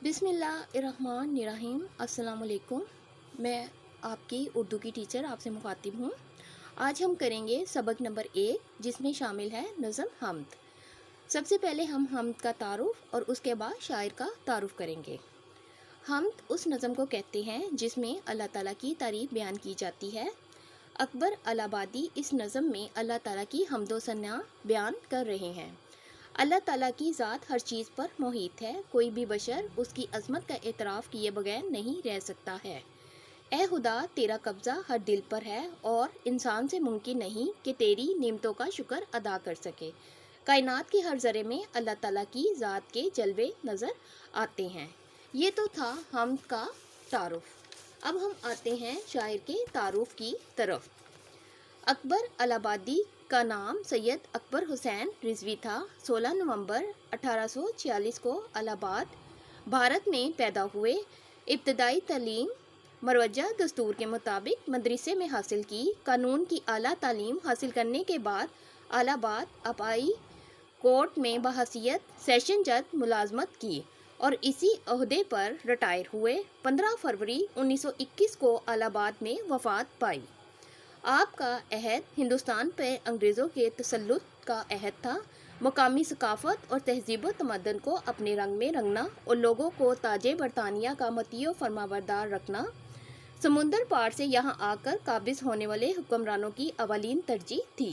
बिस्मिल्लाहिर्रहमानिर्रहीम। अस्सलाम वालेकुम। मैं आपकी उर्दू की टीचर आपसे मुखातिब हूँ। आज हम करेंगे सबक नंबर 1 जिसमें शामिल है नज़म हम्द। सबसे पहले हम हम्द का तारुफ और उसके बाद शायर का तारुफ करेंगे। हम्द उस नज़म को कहते हैं जिसमें अल्लाह ताला की तारीफ़ बयान की जाती है। अकबर अलाहाबादी इस नज़म में अल्लाह ताला की हम्दो सना बयान कर रहे हैं। अल्लाह ताला की ज़ात हर चीज़ पर मोहित है, कोई भी बशर उसकी अज़मत का एतराफ़ किए बगैर नहीं रह सकता है। ए खुदा, तेरा कब्ज़ा हर दिल पर है और इंसान से मुमकिन नहीं कि तेरी नेमतों का शुक्र अदा कर सके। कायनात के हर ज़रे में अल्लाह ताला की ज़ात के जलवे नज़र आते हैं। ये तो था हम्द का तारुफ। अब हम आते हैं शायर के तारुफ की तरफ। अकबर अलाहाबादी का नाम सैयद अकबर हुसैन रिजवी था। 16 नवंबर 1846 को इलाहाबाद, भारत में पैदा हुए। इब्तदाई तालीम मरवजा दस्तूर के मुताबिक मदरसे में हासिल की। कानून की आला तालीम हासिल करने के बाद इलाहाबाद अपाई कोर्ट में बहसीयत सेशन जज मुलाजमत की और इसी ओहदे पर रिटायर हुए। 15 फरवरी 1921 को इलाहाबाद में वफ़ात पाई। आपका अहद हिंदुस्तान पर अंग्रेज़ों के तसल्लुत का अहद था। मकामी सकाफ़त और तहज़ीब व तमद्दुन को अपने रंग में रंगना और लोगों को ताजे बरतानिया का मतीय फरमाबरदार रखना समुंदर पार से यहाँ आकर काबिज़ होने वाले हुक्मरानों की अवलीन तरजीह थी।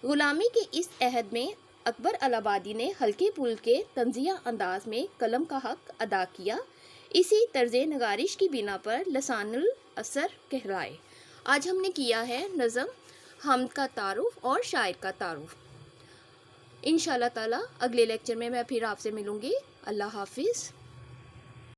ग़ुलामी के इस अहद में अकबर इलाहाबादी ने हल्के पुल के तंज़िया अंदाज में कलम का हक़ अदा किया। इसी तर्ज़ नगारिश की बिना पर लसानुल असर कहलाए। आज हमने किया है नज़म हम्द का तारुफ और शायर का तारुफ। इंशाअल्लाह ताला अगले लेक्चर में मैं फिर आपसे मिलूँगी। अल्लाह हाफिज़।